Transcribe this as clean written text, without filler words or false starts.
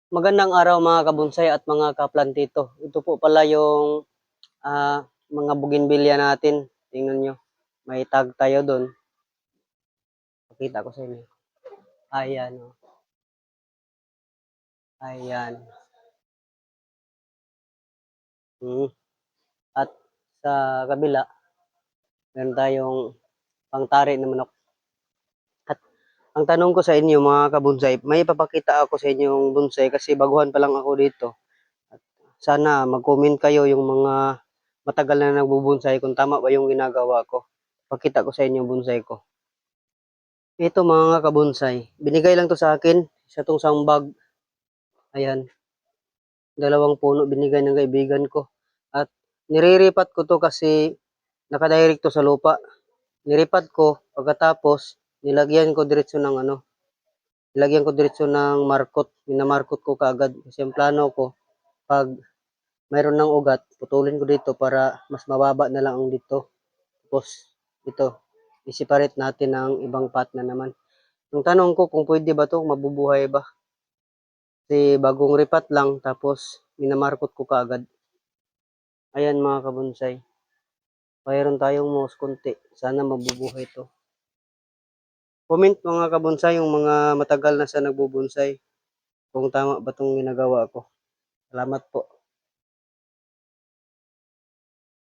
Magandang araw mga kabonsai at mga kaplantito. Ito po pala yung mga bougainvillea natin. Tingnan nyo, may tag tayo doon. Pakita ko sa inyo. Ayan. Oh. Ayan. At sa kabila, meron tayong pangtari na manok. At ang tanong ko sa inyo mga kabonsai, may ipapakita ako sa inyo yung bonsai kasi baguhan pa lang ako dito. At sana mag-comment kayo yung mga matagal na nagbubonsai kung tama ba yung ginagawa ko. Pakita ko sa inyo yung bonsai ko. Ito mga kabonsai, binigay lang to sa akin sa tong sambag. Ayan, dalawang puno binigay ng kaibigan ko. At niriripat ko to kasi nakadirect to sa lupa. Niripat ko, pagkatapos nilagyan ko diretso ng nilagyan ko diretso ng markot. Minamarkot ko kaagad kasi ang plano ko, pag mayroon ng ugat, putulin ko dito para mas mababa na lang ang dito. Tapos ito, i-separate natin ng ibang part na naman. Yung tanong ko kung pwede ba to, mabubuhay ba? Kasi bagong ripat lang, tapos minamarkot ko kaagad. Ayan mga kabonsay. Mayroon tayong mouse konti. Sana mabubuhay to. Comment mga kabonsay, yung mga matagal na sa nagbubonsay. Kung tama ba tong ginagawa ko. Salamat po.